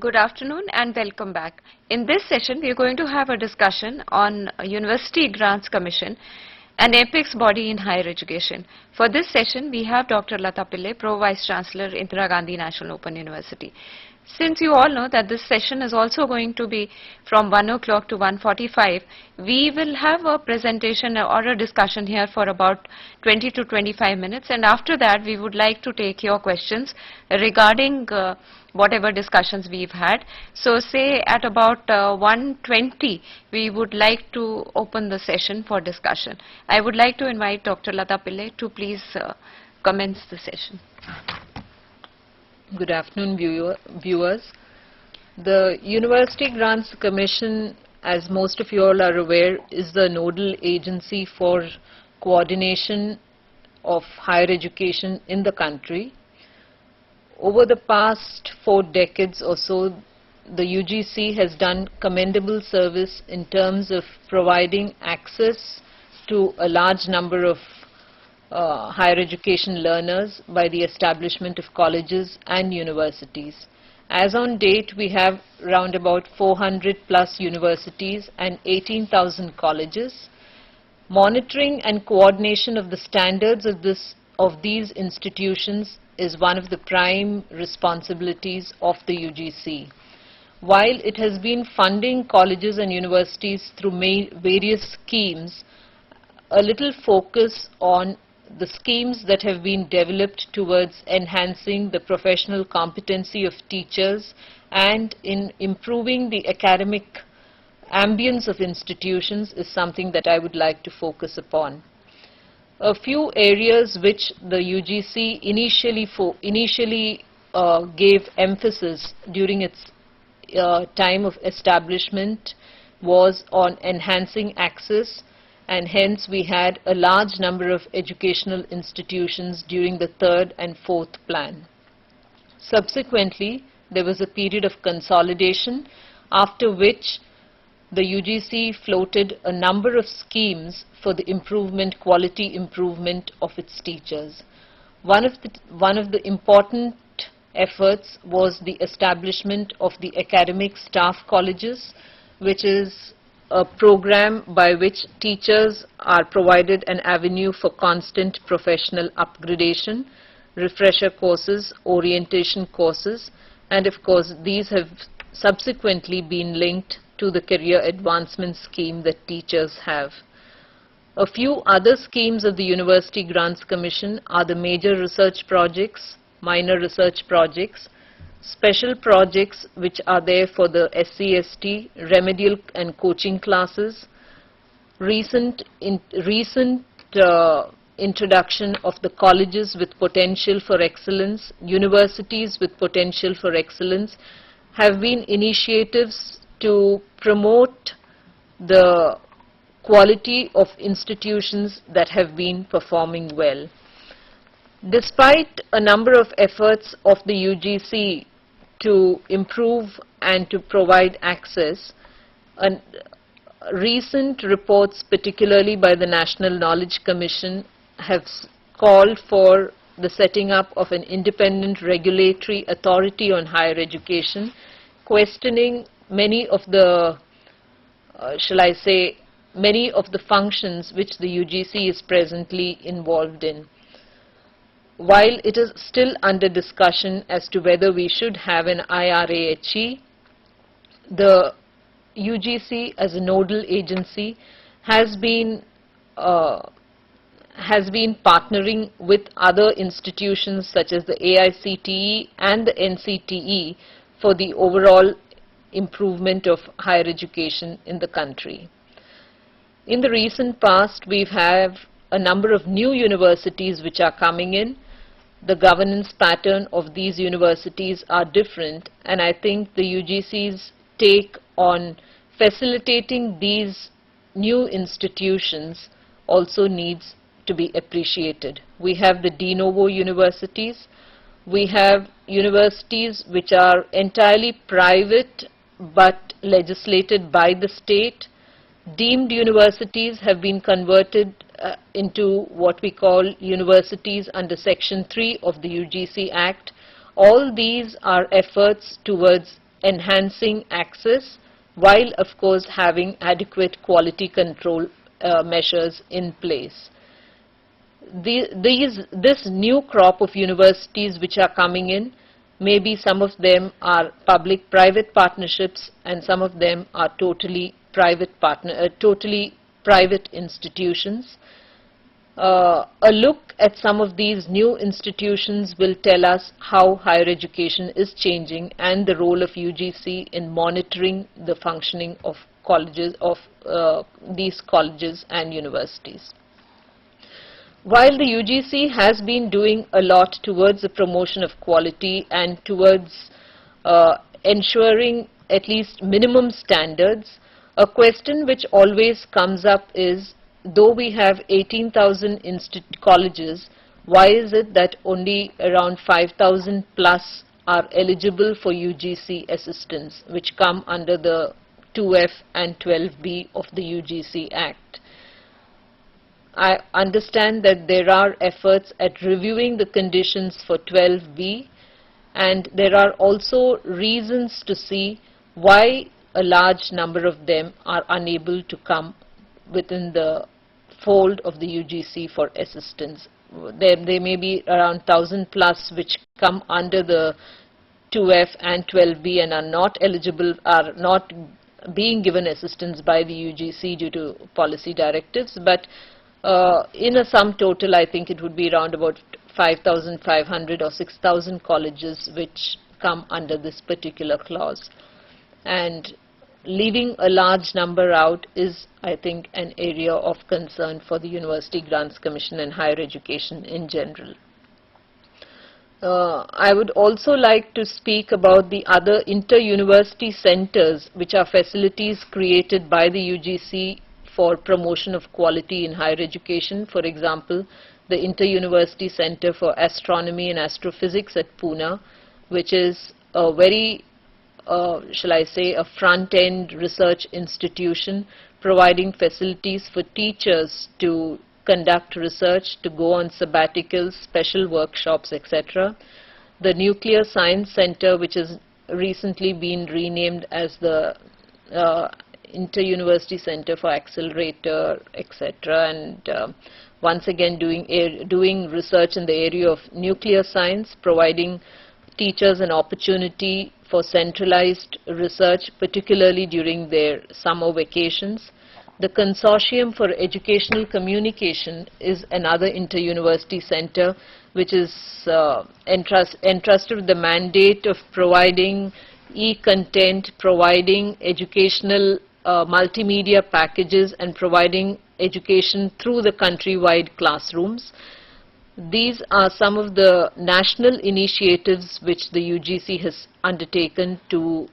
Good afternoon and welcome back. In this session, we are going to have a discussion on University Grants Commission, an apex body in higher education. For this session, we have Dr. Lata Pillai, Pro Vice Chancellor, Indira Gandhi National Open University. Since you all know that this session is also going to be from 1 o'clock to 1:45, we will have a presentation or a discussion here for about 20 to 25 minutes, and after that we would like to take your questions regarding whatever discussions we've had. So say at about 1:20 we would like to open the session for discussion. I would like to invite Dr. Lata Pillai to please commence the session. Good afternoon, viewers. The University Grants Commission, as most of you all are aware, is the nodal agency for coordination of higher education in the country. Over the past 4 decades or so, the UGC has done commendable service in terms of providing access to a large number of higher education learners by the establishment of colleges and universities. As on date, we have around about 400 plus universities and 18,000 colleges. Monitoring and coordination of the standards of these institutions is one of the prime responsibilities of the UGC. While it has been funding colleges and universities through various schemes, a little focus on the schemes that have been developed towards enhancing the professional competency of teachers and in improving the academic ambience of institutions is something that I would like to focus upon. A few areas which the UGC initially gave emphasis during its time of establishment was on enhancing access, and hence we had a large number of educational institutions during the 3rd and 4th plan. Subsequently, there was a period of consolidation, after which the UGC floated a number of schemes for the quality improvement of its teachers. One of the important efforts was the establishment of the academic staff colleges, which is a program by which teachers are provided an avenue for constant professional upgradation, refresher courses, orientation courses, and of course these have subsequently been linked to the career advancement scheme that teachers have. A few other schemes of the University Grants Commission are the major research projects, minor research projects, special projects which are there for the SC/ST, remedial and coaching classes, recent introduction of the colleges with potential for excellence, universities with potential for excellence, have been initiatives to promote the quality of institutions that have been performing well. Despite a number of efforts of the UGC to improve and to provide access, recent reports, particularly by the National Knowledge Commission, have called for the setting up of an independent regulatory authority on higher education, questioning many of the, many of the functions which the UGC is presently involved in. While it is still under discussion as to whether we should have an IRAHE, the UGC as a nodal agency has been partnering with other institutions such as the AICTE and the NCTE for the overall improvement of higher education in the country. In the recent past, we have a number of new universities which are coming in. The governance pattern of these universities are different, and I think the UGC's take on facilitating these new institutions also needs to be appreciated. We have the de novo universities. We have universities which are entirely private but legislated by the state. Deemed universities have been converted into what we call universities under Section 3 of the UGC Act. All these are efforts towards enhancing access, while of course having adequate quality control measures in place. This new crop of universities which are coming in, maybe some of them are public-private partnerships and some of them are totally private institutions. A look at some of these new institutions will tell us how higher education is changing and the role of UGC in monitoring the functioning of colleges, these colleges and universities. While the UGC has been doing a lot towards the promotion of quality and towards ensuring at least minimum standards, a question which always comes up is, though we have 18,000 colleges, why is it that only around 5,000 plus are eligible for UGC assistance, which come under the 2F and 12B of the UGC Act? I understand that there are efforts at reviewing the conditions for 12B, and there are also reasons to see why a large number of them are unable to come within the fold of the UGC for assistance. There may be around 1,000 plus which come under the 2F and 12B and are not eligible, are not being given assistance by the UGC due to policy directives, but in a sum total, I think it would be around about 5,500 or 6,000 colleges which come under this particular clause. And leaving a large number out is, I think, an area of concern for the University Grants Commission and higher education in general. I would also like to speak about the other inter-university centers, which are facilities created by the UGC for promotion of quality in higher education. For example, the Inter-University Center for Astronomy and Astrophysics at Pune, which is a very, shall I say, a front-end research institution providing facilities for teachers to conduct research, to go on sabbaticals, special workshops, etc. The Nuclear Science Center, which has recently been renamed as the Inter-University Center for Accelerator, etc., and once again doing research in the area of nuclear science, providing teachers an opportunity for centralized research, particularly during their summer vacations. The Consortium for Educational Communication is another inter-university center which is entrusted with the mandate of providing e-content, providing educational multimedia packages and providing education through the countrywide classrooms. These are some of the national initiatives which the UGC has undertaken to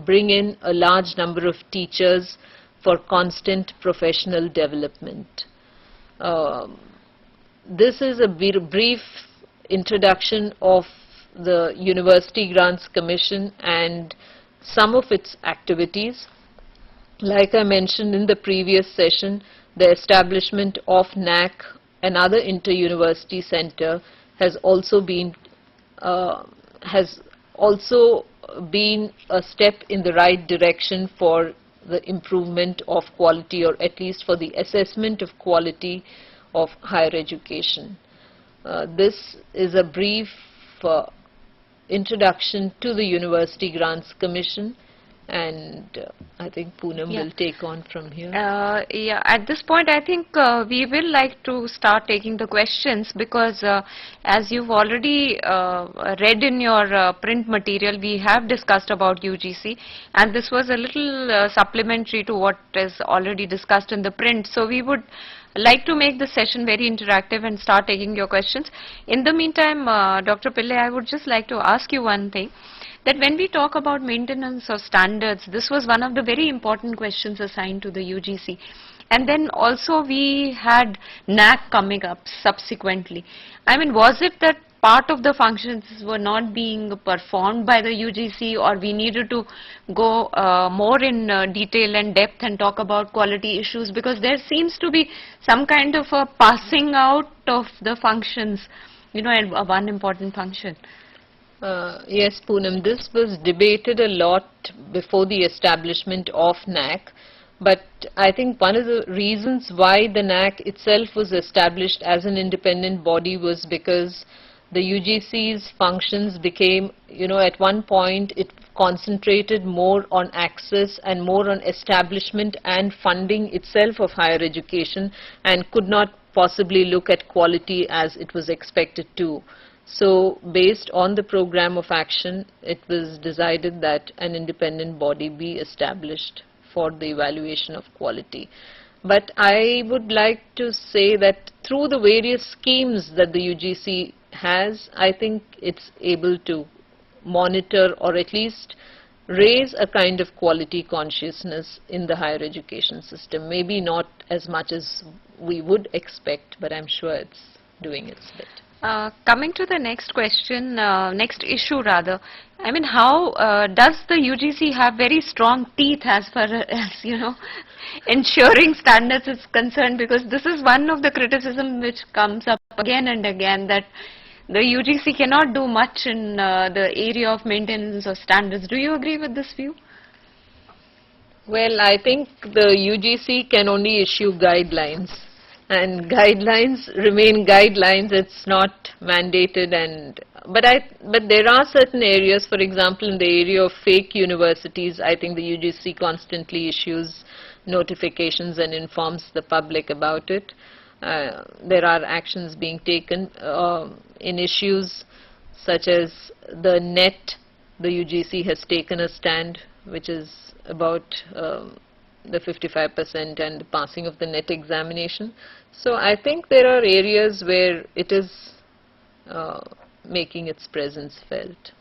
bring in a large number of teachers for constant professional development. This is a brief introduction of the University Grants Commission and some of its activities. Like I mentioned in the previous session, the establishment of NAC, another inter-university center, has also been a step in the right direction for the improvement of quality, or at least for the assessment of quality of higher education. This is a brief introduction to the University Grants Commission, and I think Poonam will take on from here. Yeah, at this point I think we will like to start taking the questions, because as you've already read in your print material, we have discussed about UGC, and this was a little supplementary to what is already discussed in the print. So we would like to make the session very interactive and start taking your questions. In the meantime, Dr. Pillai, I would just like to ask you one thing, that when we talk about maintenance of standards, this was one of the very important questions assigned to the UGC. And then also we had NAC coming up subsequently. I mean, was it that part of the functions were not being performed by the UGC, or we needed to go more in detail and depth and talk about quality issues? Because there seems to be some kind of a passing out of the functions, you know, and one important function. Yes, Poonam, this was debated a lot before the establishment of NAC, but I think one of the reasons why the NAC itself was established as an independent body was because the UGC's functions became, at one point it concentrated more on access and more on establishment and funding itself of higher education and could not possibly look at quality as it was expected to. So based on the program of action, it was decided that an independent body be established for the evaluation of quality. But I would like to say that through the various schemes that the UGC has, I think it's able to monitor or at least raise a kind of quality consciousness in the higher education system. Maybe not as much as we would expect, but I'm sure it's doing its bit. Coming to the next question, next issue rather, I mean, how does the UGC have very strong teeth as far as, ensuring standards is concerned? Because this is one of the criticism which comes up again and again, that the UGC cannot do much in the area of maintenance of standards. Do you agree with this view? Well, I think the UGC can only issue guidelines. And guidelines remain guidelines. It's not mandated, but there are certain areas. For example, in the area of fake universities, I think the UGC constantly issues notifications and informs the public about it. There are actions being taken in issues such as the NET. The UGC has taken a stand, which is about the 55% and the passing of the NET examination. So I think there are areas where it is making its presence felt.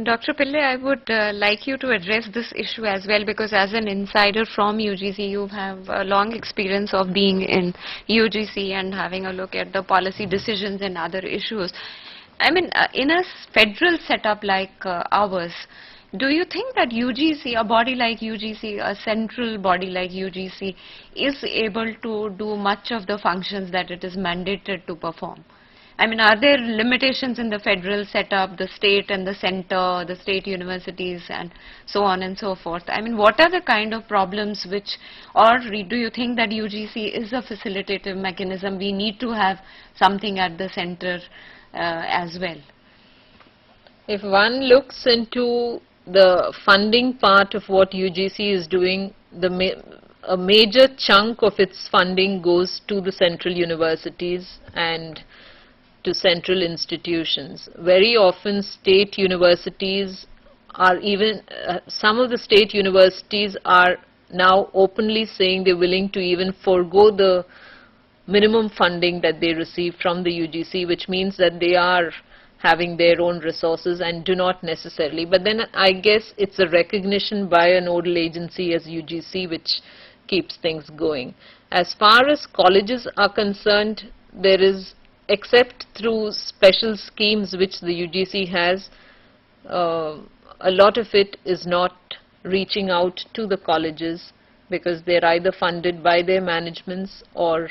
Dr. Pillai, I would like you to address this issue as well, because as an insider from UGC, you have a long experience of being in UGC and having a look at the policy decisions and other issues. I mean, in a federal setup like ours, do you think that UGC, a body like UGC, a central body like UGC, is able to do much of the functions that it is mandated to perform? I mean, are there limitations in the federal setup, the state and the center, the state universities and so on and so forth? I mean, what are the kind of problems which, or do you think that UGC is a facilitative mechanism? We need to have something at the center as well. If one looks into the funding part of what UGC is doing, a major chunk of its funding goes to the central universities and to central institutions. Very often state universities are even, some of the state universities are now openly saying they're willing to even forego the minimum funding that they receive from the UGC, which means that they are having their own resources and do not necessarily. But then I guess it's a recognition by a nodal agency as UGC which keeps things going. As far as colleges are concerned, there is, except through special schemes which the UGC has, a lot of it is not reaching out to the colleges because they're either funded by their managements or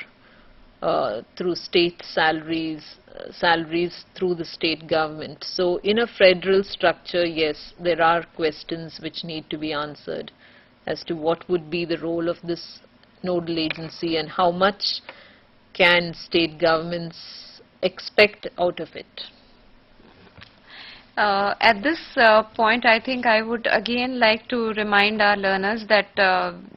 through state salaries through the state government. So in a federal structure, yes, there are questions which need to be answered as to what would be the role of this nodal agency and how much can state governments expect out of it. At this point, I think I would again like to remind our learners that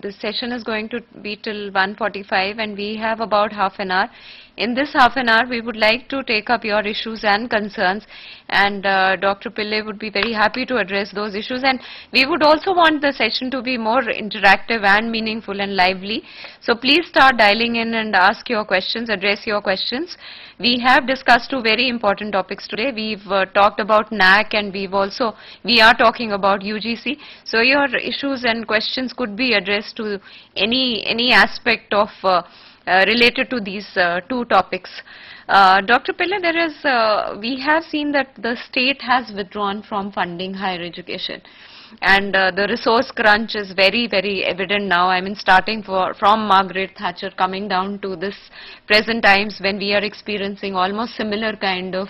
this session is going to be till 1:45 and we have about half an hour. In this half an hour, we would like to take up your issues and concerns, and Dr. Pillai would be very happy to address those issues, and we would also want the session to be more interactive and meaningful and lively. So please start dialing in and ask your questions, address your questions. We have discussed two very important topics today. We've talked about NAC and we are talking about UGC. So your issues and questions could be addressed to any aspect of related to these two topics. Dr. Pillai, we have seen that the state has withdrawn from funding higher education, and the resource crunch is very, very evident now. I mean, starting from Margaret Thatcher coming down to this present times when we are experiencing almost similar kind of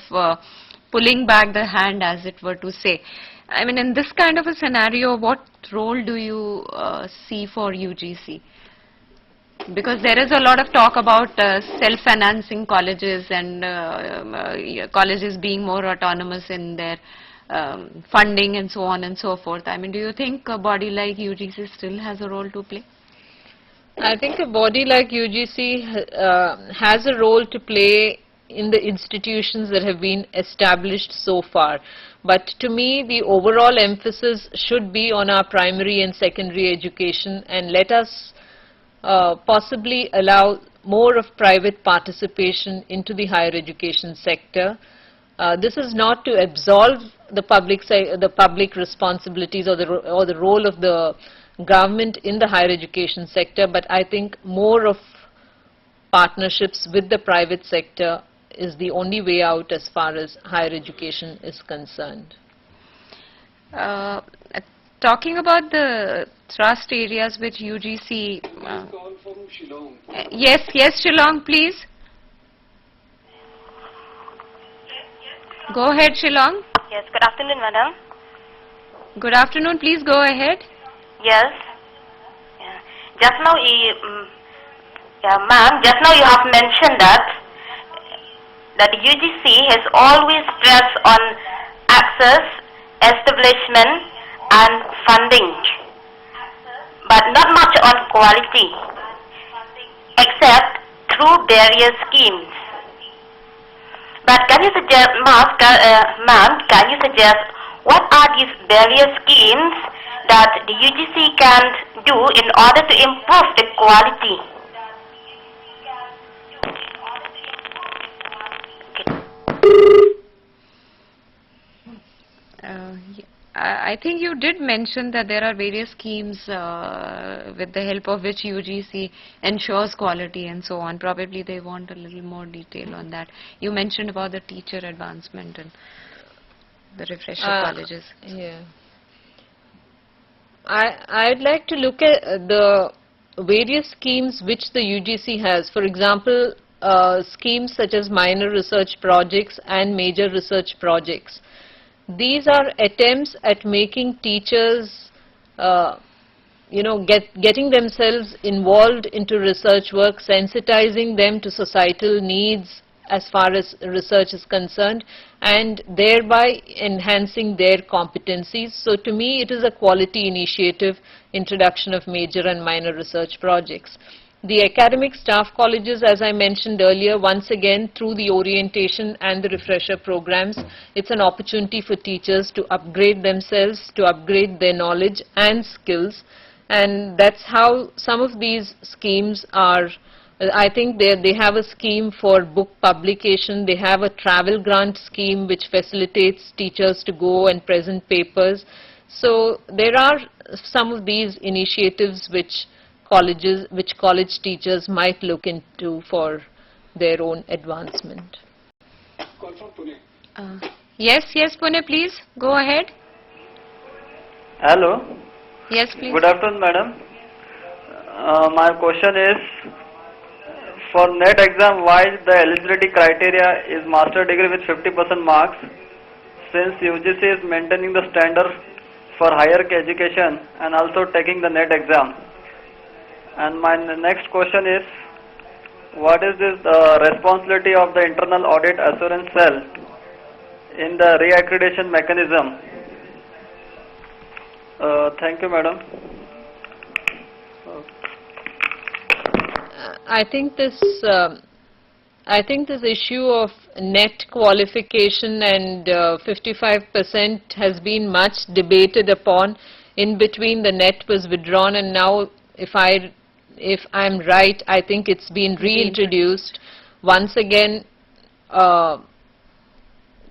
pulling back the hand, as it were to say. I mean, in this kind of a scenario, what role do you see for UGC? Because there is a lot of talk about self-financing colleges and colleges being more autonomous in their funding and so on and so forth. I mean, do you think a body like UGC still has a role to play? I think a body like UGC has a role to play in the institutions that have been established so far. But to me, the overall emphasis should be on our primary and secondary education, and let us possibly allow more of private participation into the higher education sector. This is not to absolve the public responsibilities or the role of the government in the higher education sector, but I think more of partnerships with the private sector is the only way out as far as higher education is concerned. Talking about the thrust areas which UGC... yes, Shillong, please. Go ahead, Shillong. Yes, good afternoon, madam. Good afternoon, please go ahead. Yes. Yeah. Just now, ma'am, just now you have mentioned that UGC has always stressed on access, establishment, and funding, but not much on quality, except through various schemes. But can you suggest, ma'am, can you suggest what are these various schemes that the UGC can do in order to improve the quality? I think you did mention that there are various schemes with the help of which UGC ensures quality and so on. Probably they want a little more detail on that. You mentioned about the teacher advancement and the refresher colleges. Yeah. I'd like to look at the various schemes which the UGC has. For example, schemes such as minor research projects and major research projects. These are attempts at making teachers, getting themselves involved into research work, sensitizing them to societal needs as far as research is concerned, and thereby enhancing their competencies. So to me, it is a quality initiative, introduction of major and minor research projects. The academic staff colleges, as I mentioned earlier, once again through the orientation and the refresher programs, it's an opportunity for teachers to upgrade themselves, to upgrade their knowledge and skills, and that's how some of these schemes are. I think they have a scheme for book publication, they have a travel grant scheme which facilitates teachers to go and present papers. So there are some of these initiatives which college teachers might look into for their own advancement. Yes, Pune, please go ahead. Hello. Yes, please. Good afternoon, madam. My question is, for NET exam, why the eligibility criteria is master degree with 50% marks, since UGC is maintaining the standard for higher education and also taking the NET exam? And my next question is, what is this responsibility of the internal audit assurance cell in the reaccreditation mechanism? Thank you, madam. I think this issue of NET qualification and 55% has been much debated upon. In between, the NET was withdrawn, and now, if I'm right, I think it's been reintroduced once again,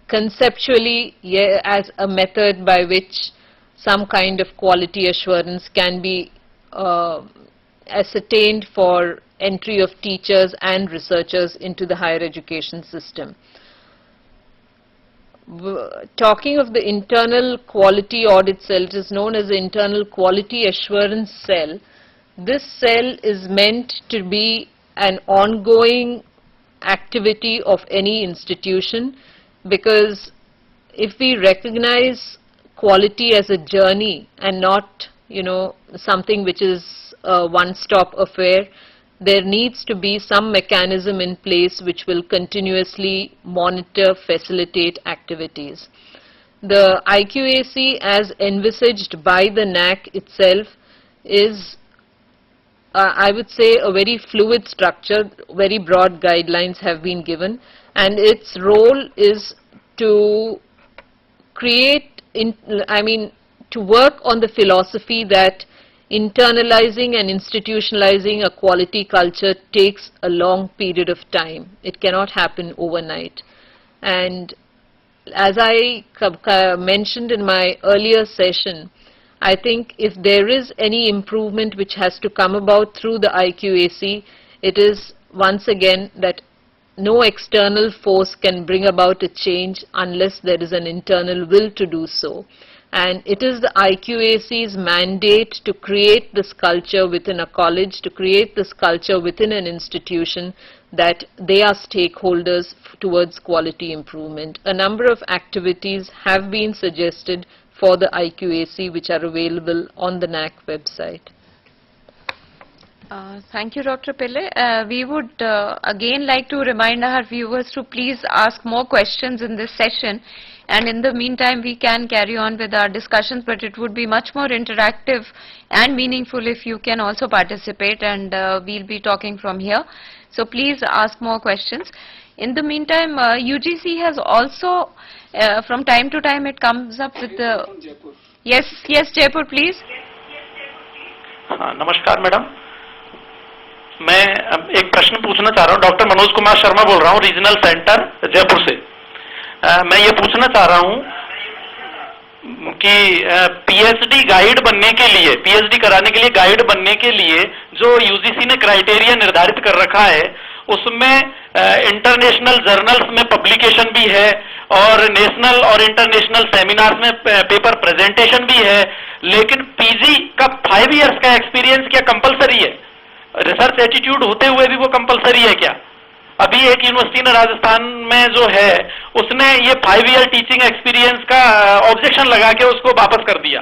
conceptually, as a method by which some kind of quality assurance can be ascertained for entry of teachers and researchers into the higher education system. Talking of the internal quality audit cell, it is known as the internal quality assurance cell. This cell is meant to be an ongoing activity of any institution, because if we recognize quality as a journey and not, something which is a one-stop affair, there needs to be some mechanism in place which will continuously monitor, facilitate activities. The IQAC as envisaged by the NAC itself is, I would say, a very fluid structure. Very broad guidelines have been given, and its role is to create, to work on the philosophy that internalizing and institutionalizing a quality culture takes a long period of time. It cannot happen overnight. And as I mentioned in my earlier session, I think if there is any improvement which has to come about through the IQAC, it is once again that no external force can bring about a change unless there is an internal will to do so. And it is the IQAC's mandate to create this culture within a college, to create this culture within an institution, that they are stakeholders towards quality improvement. A number of activities have been suggested for the IQAC which are available on the NAC website. Thank you, Dr. Pillai. We would again like to remind our viewers to please ask more questions in this session, and in the meantime we can carry on with our discussions, but it would be much more interactive and meaningful if you can also participate, and we'll be talking from here. So please ask more questions. In the meantime, UGC has also, from time to time it comes up with the... Yes, Jaipur, please. नमस्कार madam, मैं एक प्रश्न पूछना चाह रहा हूँ. Doctor Manoj Kumar Sharma बोल रहा हूँ, रीजनल सेंटर जयपुर से. मैं ये पूछना चाह रहा हूँ कि पीएचडी गाइड बनने के लिए, पीएचडी कराने के लिए गाइड बनने के लिए जो यूजीसी ने क्राइटेरिया निर्धारित कर रखा है, उसमें इंटरनेशनल जर्नल्स में पब्लिकेशन भी है और नेशनल और इंटरनेशनल सेमिनार्स में पेपर प्रेजेंटेशन भी है, लेकिन पीजी का 5 इयर्स का एक्सपीरियंस क्या कंपलसरी है? रिसर्च एटीट्यूड होते हुए भी वो कंपलसरी है क्या? अभी एक यूनिवर्सिटी ने राजस्थान में जो है उसने ये 5 ईयर टीचिंग एक्सपीरियंस का ऑब्जेक्शन लगा के उसको वापस कर दिया,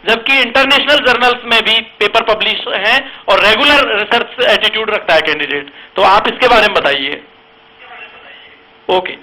जबकि इंटरनेशनल जर्नल्स में भी पेपर पब्लिश हैं और रेगुलर रिसर्च एटीट्यूड रखता है कैंडिडेट. तो आप इसके बारे में बताइए. Okay.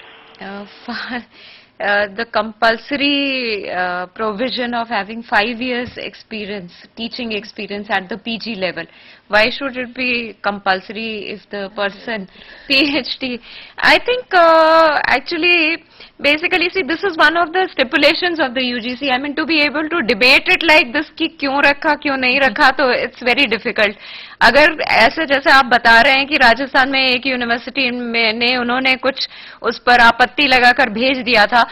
The compulsory provision of having 5 years experience, teaching experience at the PG level. Why should it be compulsory if the person PhD? I think actually, basically, see, this is one of the stipulations of the UGC. I mean, to be able to debate it like this कि क्यों रखा क्यों नहीं रखा, तो it's very difficult. अगर ऐसे जैसे आप बता रहे हैं कि राजस्थान में एक यूनिवर्सिटी ने उन्होंने कुछ उस पर आपत्ति लगाकर भेज दिया था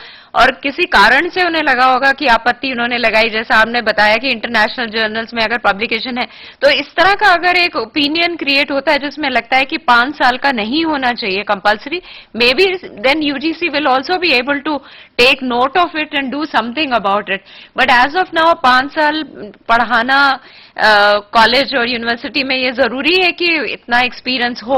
और किसी कारण से उन्हें लगा होगा कि आपत्ति उन्होंने लगाई, जैसा आपने बताया कि इंटरनेशनल जर्नल्स में अगर पब्लिकेशन है, तो इस तरह का अगर एक ओपिनियन क्रिएट होता है जिसमें लगता है कि 5 साल का नहीं होना चाहिए compulsory, maybe then UGC will also be able to take note of it and do something about it. But as of now 5 साल पढ़ाना कॉलेज और यूनिवर्सिटी में ये जरूरी है कि इतना एक्सपीरियंस हो,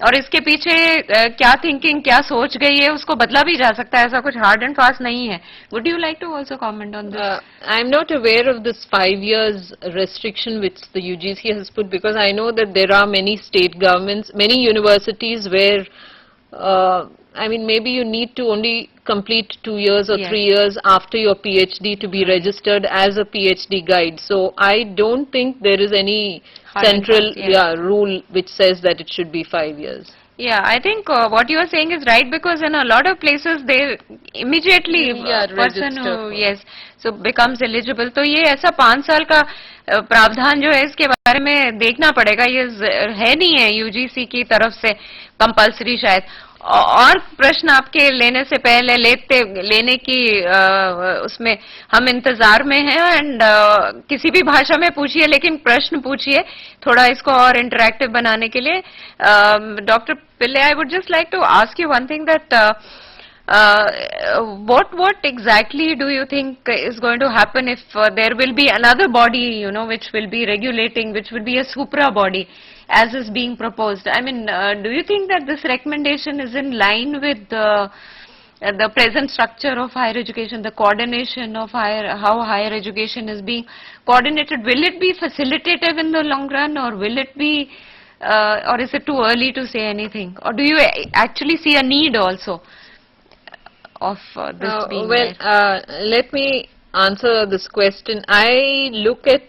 और इसके पीछे क्या थिंकिंग, क्या सोच गई है, उसको बदला भी जा सकता है, ऐसा कुछ हार्ड एंड फास्ट नहीं है. Would you like to also comment on this? I am not aware of this 5 years restriction which the UGC has put, because I know that there are many state governments, many universities where maybe you need to only complete 2 years or 3 years after your PhD to be registered as a PhD guide. So I don't think there is any central rule which says that it should be 5 years. Yeah, I think what you are saying is right, because in a lot of places they immediately person who so becomes eligible. तो ये ऐसा 5 साल का प्रावधान जो है इसके बारे में देखना पड़ेगा, ये है नहीं है यूजीसी की तरफ से कंपल्सरी शायद. और प्रश्न आपके लेने से पहले लेने की उसमें हम इंतजार में हैं, एंड किसी भी भाषा में पूछिए लेकिन प्रश्न पूछिए थोड़ा इसको और इंटरैक्टिव बनाने के लिए. Doctor Pillai, I would just like to ask you one thing that what exactly do you think is going to happen if there will be another body, which will be regulating, which will be a supra body as is being proposed? I mean, do you think that this recommendation is in line with the present structure of higher education, the coordination of how higher education is being coordinated, will it be facilitative in the long run, or will it be, or is it too early to say anything? Or do you actually see a need also of this being Well, there? let me answer this question. I look at,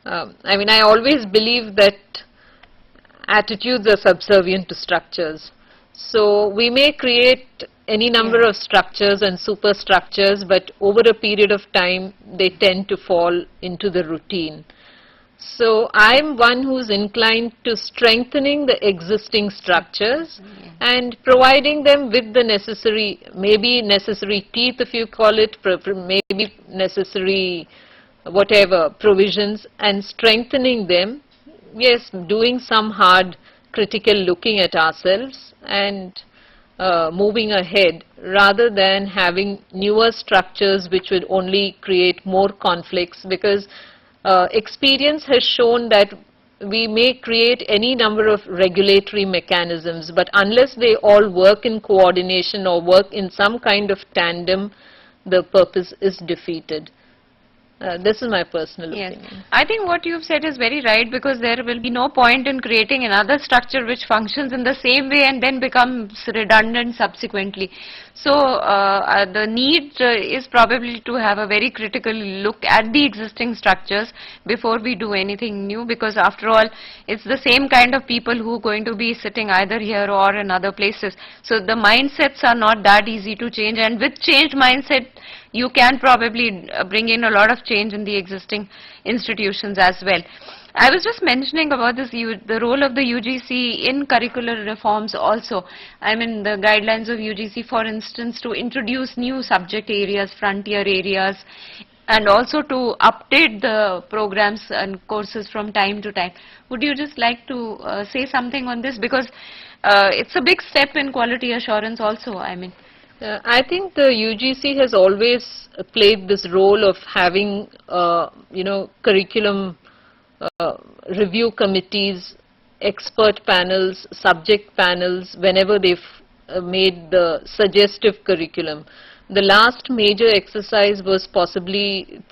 I mean, I always believe that attitudes are subservient to structures. So we may create any number Yeah. of structures and superstructures, but over a period of time, they tend to fall into the routine. So I'm one who's inclined to strengthening the existing structures and providing them with the necessary, maybe necessary teeth if you call it, maybe necessary whatever provisions, and strengthening them. Yes, doing some hard critical looking at ourselves and moving ahead, rather than having newer structures which would only create more conflicts, because experience has shown that we may create any number of regulatory mechanisms, but unless they all work in coordination or work in some kind of tandem, the purpose is defeated. This is my personal Yes, opinion. I think what you've said is very right, because there will be no point in creating another structure which functions in the same way and then becomes redundant subsequently. So the need is probably to have a very critical look at the existing structures before we do anything new, because after all it's the same kind of people who are going to be sitting either here or in other places. So the mindsets are not that easy to change, and with changed mindset you can probably bring in a lot of change in the existing institutions as well. I was just mentioning about this, the role of the UGC in curricular reforms also. I mean, the guidelines of UGC, for instance, to introduce new subject areas, frontier areas, and also to update the programs and courses from time to time. Would you just like to say something on this? Because it's a big step in quality assurance also, I mean. I think the UGC has always played this role of having, curriculum review committees, expert panels, subject panels, whenever they've made the suggestive curriculum. The last major exercise was possibly,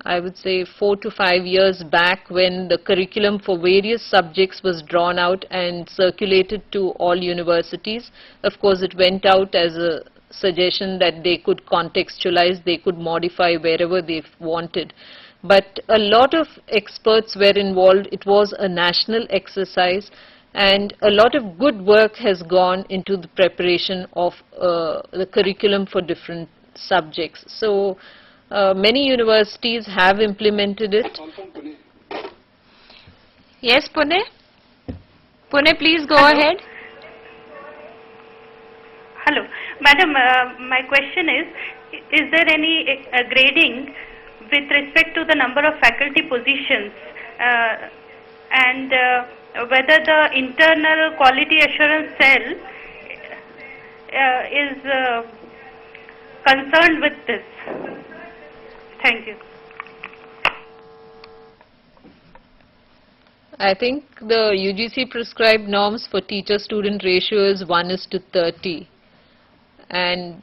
I would say, 4 to 5 years back, when the curriculum for various subjects was drawn out and circulated to all universities. Of course, it went out as a suggestion that they could contextualize, they could modify wherever they wanted. But a lot of experts were involved. It was a national exercise, and a lot of good work has gone into the preparation of the curriculum for different subjects. So many universities have implemented it. Yes, Pune? Pune, please go Hello. ahead. Hello. Madam, my question is there any grading with respect to the number of faculty positions and whether the internal quality assurance cell is concerned with this? Thank you. I think the UGC prescribed norms for teacher-student ratio is 1:30. And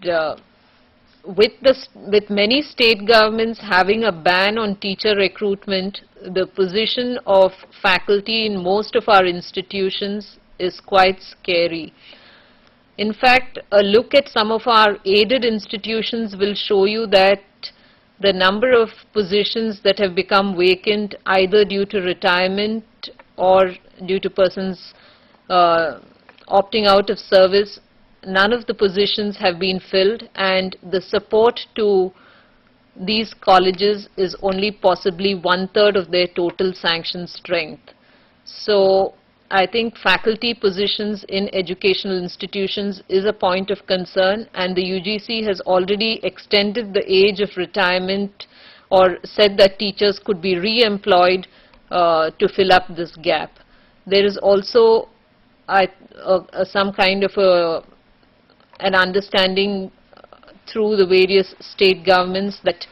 with many state governments having a ban on teacher recruitment, the position of faculty in most of our institutions is quite scary. In fact, a look at some of our aided institutions will show you that the number of positions that have become vacant either due to retirement or due to persons opting out of service, none of the positions have been filled, and the support to these colleges is only possibly 1/3 of their total sanction strength. So I think faculty positions in educational institutions is a point of concern, and the UGC has already extended the age of retirement, or said that teachers could be re-employed to fill up this gap. There is also some kind of an understanding through the various state governments that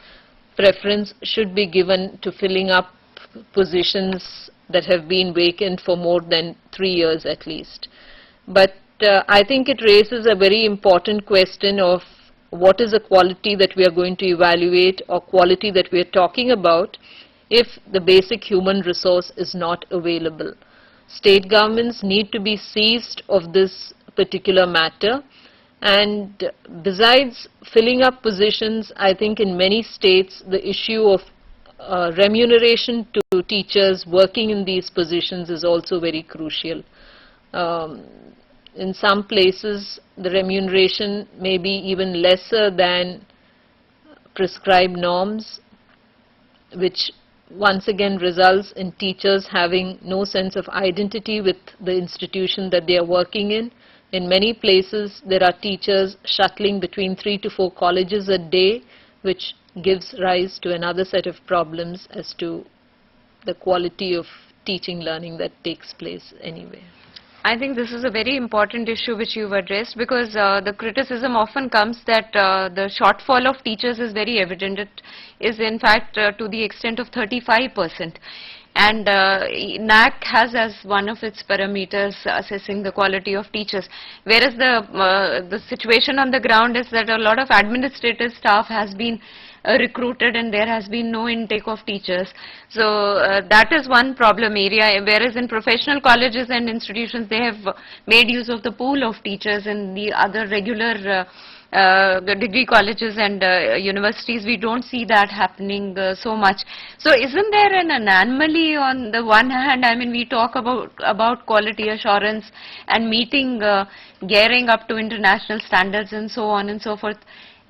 preference should be given to filling up positions that have been vacant for more than 3 years at least. But I think it raises a very important question of what is the quality that we are going to evaluate or quality that we are talking about if the basic human resource is not available. State governments need to be seized of this particular matter, and besides filling up positions, I think in many states the issue of remuneration to teachers working in these positions is also very crucial. In some places the remuneration may be even lesser than prescribed norms, which once again results in teachers having no sense of identity with the institution that they are working in. In many places there are teachers shuttling between 3 to 4 colleges a day, which gives rise to another set of problems as to the quality of teaching learning that takes place anyway. I think this is a very important issue which you've addressed, because the criticism often comes that the shortfall of teachers is very evident. It is in fact to the extent of 35%. And NAC has as one of its parameters assessing the quality of teachers, whereas the situation on the ground is that a lot of administrative staff has been recruited and there has been no intake of teachers. So that is one problem area, whereas in professional colleges and institutions they have made use of the pool of teachers. In the other regular the degree colleges and universities, we don't see that happening so much. So isn't there an anomaly? On the one hand, I mean, we talk about quality assurance and meeting, gearing up to international standards and so on and so forth.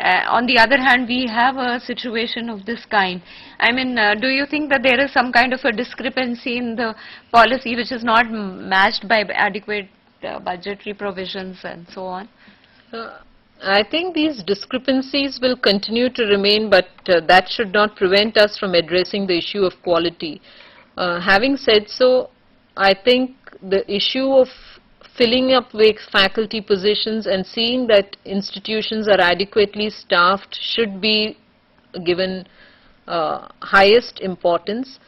On the other hand, we have a situation of this kind. I mean, do you think that there is some kind of a discrepancy in the policy which is not matched by adequate budgetary provisions and so on? I think these discrepancies will continue to remain, but that should not prevent us from addressing the issue of quality. Having said so, I think the issue of filling up with faculty positions and seeing that institutions are adequately staffed should be given highest importance.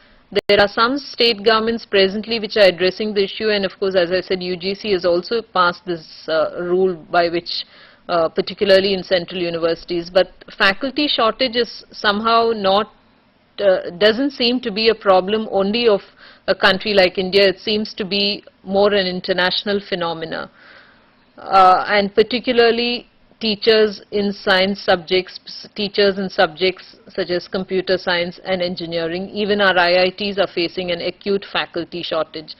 There are some state governments presently which are addressing the issue, and of course, as I said, UGC has also passed this rule by which particularly in central universities, but faculty shortage is somehow not, doesn't seem to be a problem only of a country like India. It seems to be more an international phenomena, and particularly teachers in science subjects, teachers in subjects such as computer science and engineering. Even our IITs are facing an acute faculty shortage.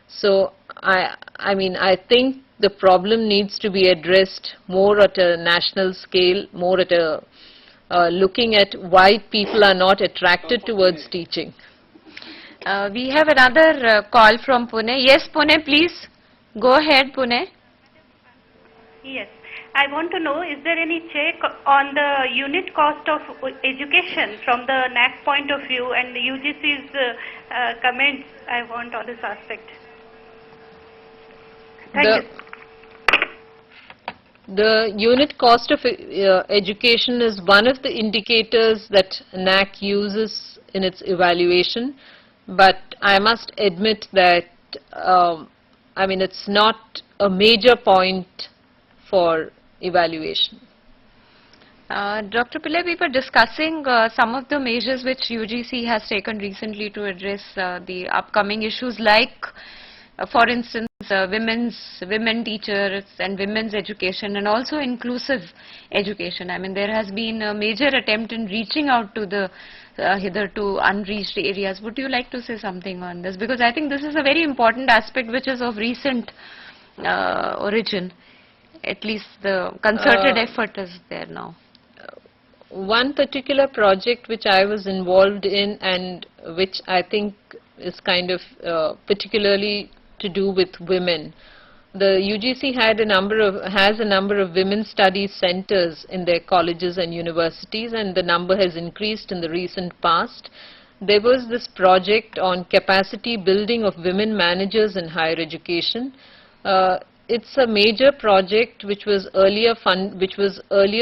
So I mean, I think the problem needs to be addressed more at a national scale, more at a looking at why people are not attracted towards teaching. We have another call from Pune. Yes, Pune, please. Go ahead, Pune. Yes. I want to know, is there any check on the unit cost of education from the NAC point of view, and the UGC's comments I want on this aspect? Thank you. The unit cost of education is one of the indicators that NAC uses in its evaluation, but I must admit that I mean, it's not a major point for evaluation. Dr. Pillai, we were discussing some of the measures which UGC has taken recently to address the upcoming issues, like for instance women teachers and women's education, and also inclusive education. I mean, there has been a major attempt in reaching out to the hitherto unreached areas. Would you like to say something on this? Because I think this is a very important aspect which is of recent origin. At least the concerted effort is there now. One particular project which I was involved in, and which I think is kind of particularly to do with women. The UGC has a number of women studies centers in their colleges and universities, and the number has increased in the recent past. There was this project on capacity building of women managers in higher education. It's a major project which was earlier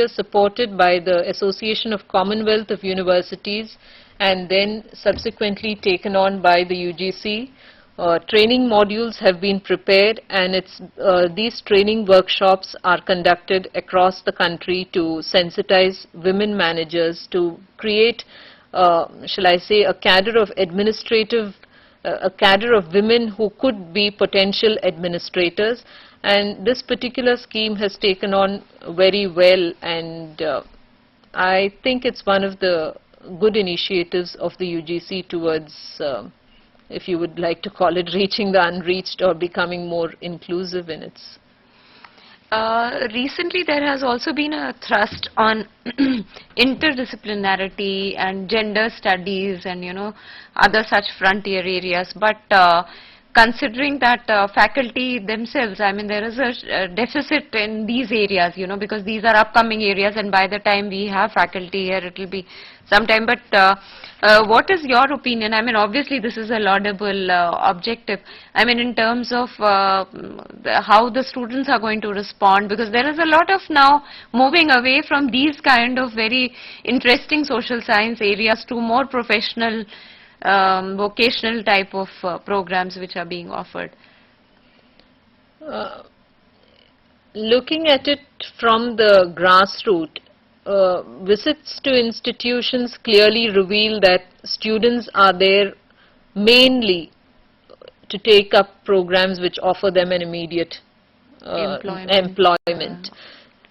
supported by the Association of Commonwealth of Universities and then subsequently taken on by the UGC. training modules have been prepared, and these training workshops are conducted across the country to sensitize women managers, to create, shall I say, a cadre of women who could be potential administrators. And this particular scheme has taken on very well, and I think it's one of the good initiatives of the UGC towards, if you would like to call it, reaching the unreached or becoming more inclusive in its. Recently there has also been a thrust on interdisciplinarity and gender studies and other such frontier areas, but considering that faculty themselves, I mean there is a deficit in these areas, because these are upcoming areas, and by the time we have faculty here it will be some time. But what is your opinion? I mean obviously this is a laudable objective. I mean in terms of how the students are going to respond, because there is a lot of now moving away from these kind of very interesting social science areas to more professional vocational type of programs which are being offered. Looking at it from the grassroots, visits to institutions clearly reveal that students are there mainly to take up programs which offer them an immediate employment.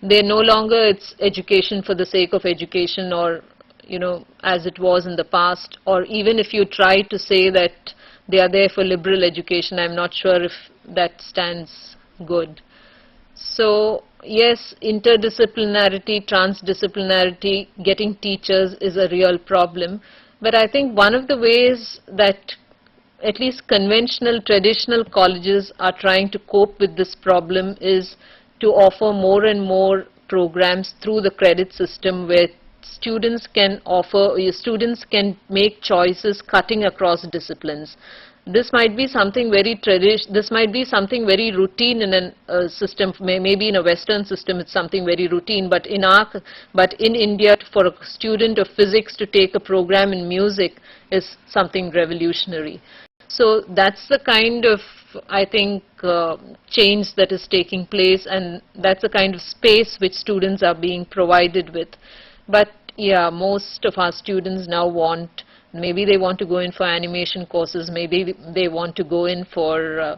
They're no longer it's education for the sake of education, or as it was in the past, or even if you try to say that they are there for liberal education, I'm not sure if that stands good. So yes, interdisciplinarity, transdisciplinarity, getting teachers is a real problem, but I think one of the ways that at least conventional, traditional colleges are trying to cope with this problem is to offer more and more programs through the credit system, where students can make choices cutting across disciplines. This might be something very routine in a system. Maybe in a Western system it's something very routine, but in India, for a student of physics to take a program in music is something revolutionary. So that's the kind of, I think, change that is taking place, and that's the kind of space which students are being provided with. But yeah, most of our students now maybe they want to go in for animation courses, maybe they want to go in for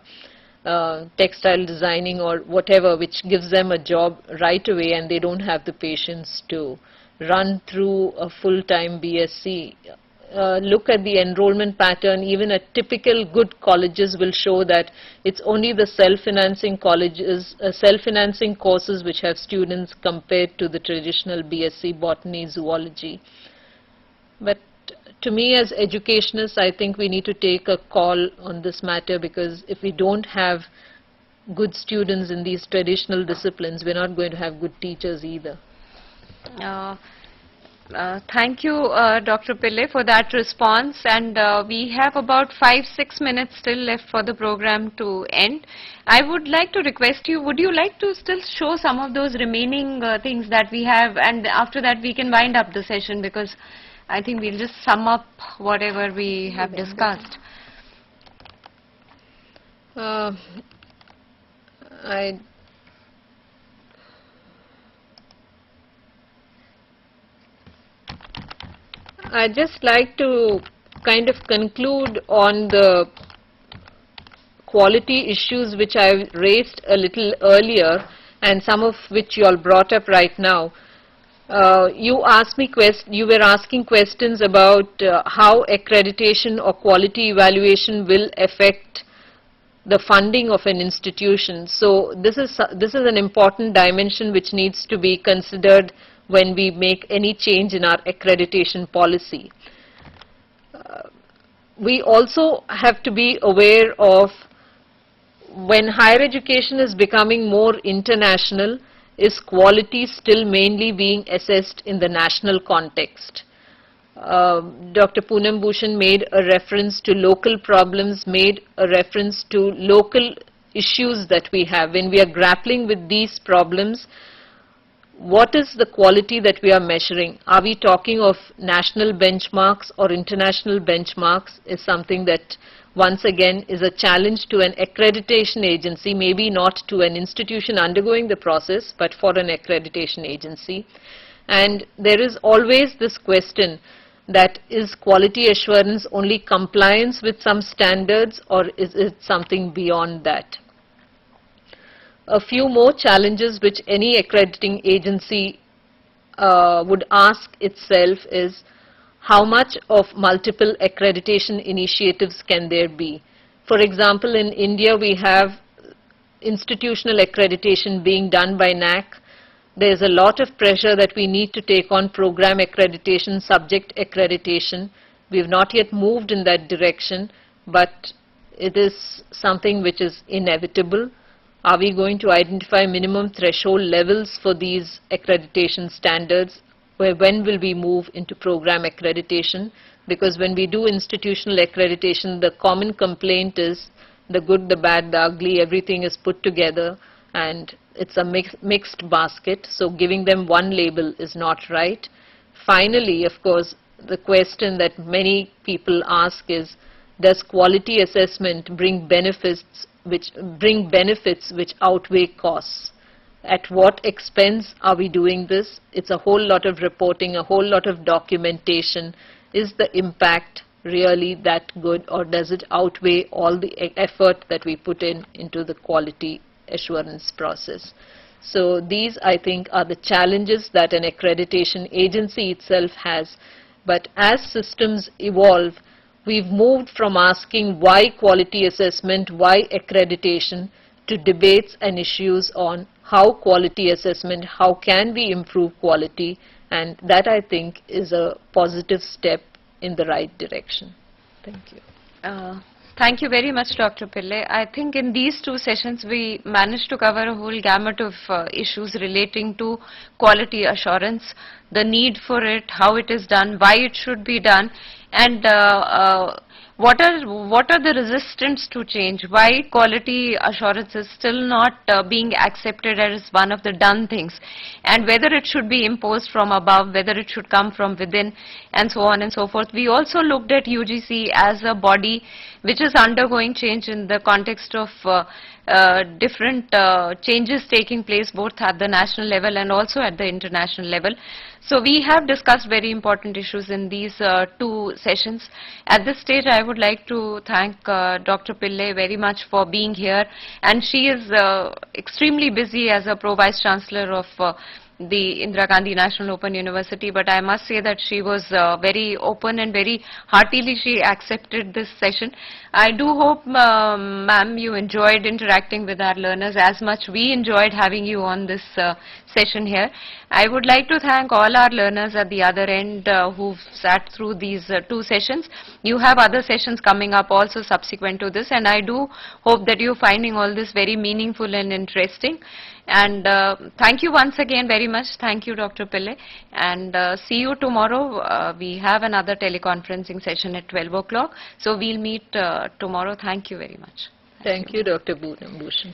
textile designing or whatever, which gives them a job right away, and they don't have the patience to run through a full-time BSc. Look at the enrollment pattern. Even a typical good colleges will show that it's only the self-financing colleges, self-financing courses which have students compared to the traditional BSc botany, zoology. But to me as educationists, I think we need to take a call on this matter, because if we don't have good students in these traditional disciplines, we're not going to have good teachers either. Thank you, Dr. Pillai, for that response, and we have about 5-6 minutes still left for the program to end. I would like to request you, would you like to still show some of those remaining things that we have, and after that we can wind up the session, because I think we'll just sum up whatever we have discussed. I'd just like to kind of conclude on the quality issues which I raised a little earlier, and some of which you all brought up right now. You were asking questions about how accreditation or quality evaluation will affect the funding of an institution. So this is an important dimension which needs to be considered when we make any change in our accreditation policy. We also have to be aware of, when higher education is becoming more international, is quality still mainly being assessed in the national context? Dr. Poonam Bhushan made a reference to local problems, made a reference to local issues that we have. When we are grappling with these problems, what is the quality that we are measuring? Are we talking of national benchmarks or international benchmarks is something that once again is a challenge to an accreditation agency, maybe not to an institution undergoing the process, but for an accreditation agency. And there is always this question that is quality assurance only compliance with some standards, or is it something beyond that? A few more challenges which any accrediting agency would ask itself is, how much of multiple accreditation initiatives can there be? For example, in India we have institutional accreditation being done by NAC. There is a lot of pressure that we need to take on program accreditation, subject accreditation. We have not yet moved in that direction, but it is something which is inevitable. Are we going to identify minimum threshold levels for these accreditation standards? When will we move into program accreditation? Because when we do institutional accreditation, the common complaint is the good, the bad, the ugly, everything is put together, and it's a mixed basket, so giving them one label is not right. Finally, of course, the question that many people ask is, does quality assessment bring benefits which outweigh costs? At what expense are we doing this? It's a whole lot of reporting, a whole lot of documentation. Is the impact really that good, or does it outweigh all the effort that we put into the quality assurance process? So these, I think, are the challenges that an accreditation agency itself has. But as systems evolve, we've moved from asking why quality assessment, why accreditation, to debates and issues on how quality assessment, how can we improve quality, and that, I think, is a positive step in the right direction. Thank you. Thank you very much, Dr. Pillai. I think in these two sessions we managed to cover a whole gamut of issues relating to quality assurance, the need for it, how it is done, why it should be done, and what are the resistance to change, why quality assurance is still not being accepted as one of the done things, and whether it should be imposed from above, whether it should come from within, and so on and so forth. We also looked at UGC as a body which is undergoing change in the context of different changes taking place both at the national level and also at the international level. So we have discussed very important issues in these two sessions. At this stage, I would like to thank Dr. Pillai very much for being here, and she is extremely busy as a Pro-Vice Chancellor of the Indira Gandhi National Open University, but I must say that she was very open and very heartily she accepted this session. I do hope, ma'am, you enjoyed interacting with our learners as much we enjoyed having you on this session here. I would like to thank all our learners at the other end who've sat through these two sessions. You have other sessions coming up also subsequent to this, and I do hope that you're finding all this very meaningful and interesting. And thank you once again very much. Thank you, Dr. Pillai. And see you tomorrow. We have another teleconferencing session at 12 o'clock. So we'll meet tomorrow. Thank you very much. Thank you, Dr. Bhushan.